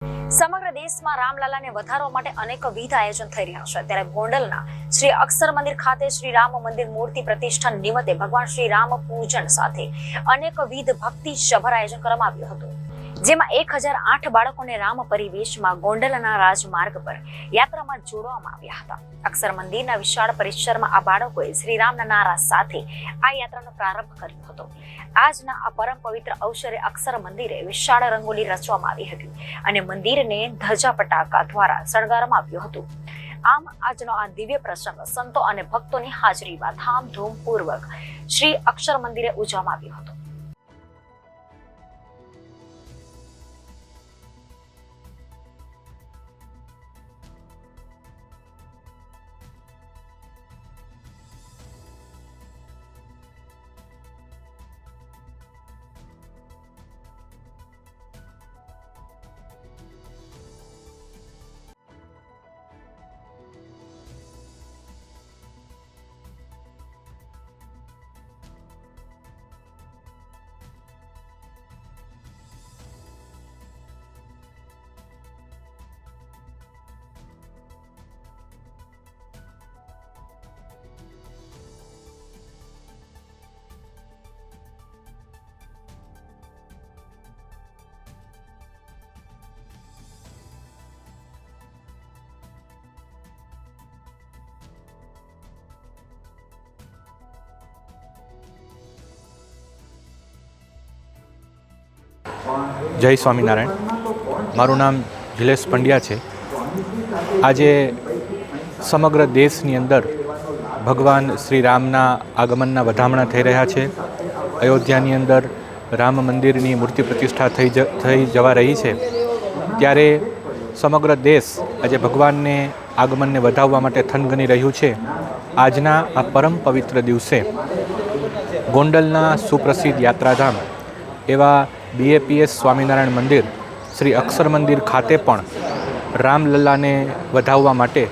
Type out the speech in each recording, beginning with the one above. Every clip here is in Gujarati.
સમગ્ર દેશમાં રામલલાને વધારવા માટે અનેકવિધ આયોજન થઈ રહ્યા છે ત્યારે ગોંડલના શ્રી અક્ષર મંદિર ખાતે શ્રી રામ મંદિર મૂર્તિ પ્રતિષ્ઠા નિમિત્તે ભગવાન શ્રી રામ પૂજન સાથે અનેકવિધ ભક્તિ સભર આયોજન કરવામાં આવ્યું હતું, જેમાં 1008 બાળકોને રામ પરિવેશમાં ગોંડલના રાજમાર્ગ પર યાત્રામાં જોડવામાં આવ્યા હતા. અક્ષર મંદિરના વિશાળ પરિસરમાં આ બાળકોએ શ્રીરામના નારા સાથે આ યાત્રાનો પ્રારંભ કર્યો હતો. આજના આ પરમ પવિત્ર અવસરે અક્ષર મંદિરે વિશાળ રંગોલી રચવામાં આવી હતી અને મંદિરને ધજા પટાકા દ્વારા શણગારવામાં આવ્યું હતું. આમ આજનો આ દિવ્ય પ્રસંગ સંતો અને ભક્તોની હાજરીમાં ધામધૂમપૂર્વક શ્રી અક્ષર મંદિરે ઉજવવામાં આવ્યો હતો. જય સ્વામિનારાયણ. મારું નામ જિલેશ પંડ્યા છે. આજે સમગ્ર દેશની અંદર ભગવાન શ્રી રામના આગમનના વધામણા થઈ રહ્યા છે. અયોધ્યાની અંદર રામ મંદિરની મૂર્તિ પ્રતિષ્ઠા થઈ જવા રહી છે. ત્યારે સમગ્ર દેશ આજે ભગવાનને આગમનને વધાવવા માટે થનગની રહ્યું છે. આજના આ પરમ પવિત્ર દિવસે ગોંડલના સુપ્રસિદ્ધ યાત્રાધામ એવા BAPS સ્વામિનારાયણ મંદિર શ્રી અક્ષર મંદિર ખાતે પણ રામલલ્લાને વધાવવા માટે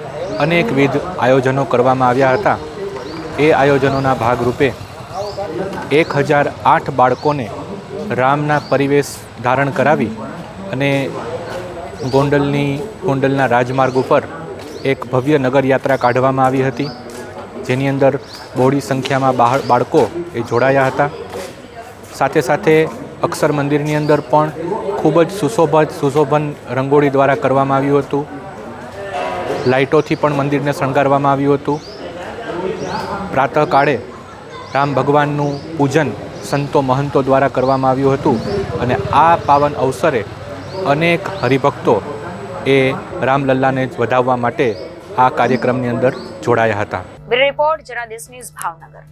અનેકવિધ આયોજનો કરવામાં આવ્યા હતા. એ આયોજનોના ભાગરૂપે 1008 બાળકોને રામના પરિવેશ ધારણ કરાવી અને ગોંડલના રાજમાર્ગ ઉપર એક ભવ્ય નગરયાત્રા કાઢવામાં આવી હતી, જેની અંદર બહોળી સંખ્યામાં બાળકો એ જોડાયા હતા. સાથે સાથે અક્ષર મંદિરની અંદર પણ ખૂબ જ સુશોભન રંગોળી દ્વારા કરવામાં આવ્યું હતું. લાઇટોથી પણ મંદિરને શણગારવામાં આવ્યું હતું. પ્રાતઃકાળે રામ ભગવાનનું પૂજન સંતો મહંતો દ્વારા કરવામાં આવ્યું હતું અને આ પાવન અવસરે અનેક હરિભક્તો એ રામલલ્લાને વધાવવા માટે આ કાર્યક્રમની અંદર જોડાયા હતા. Bureau report Janadesh news Bhavnagar.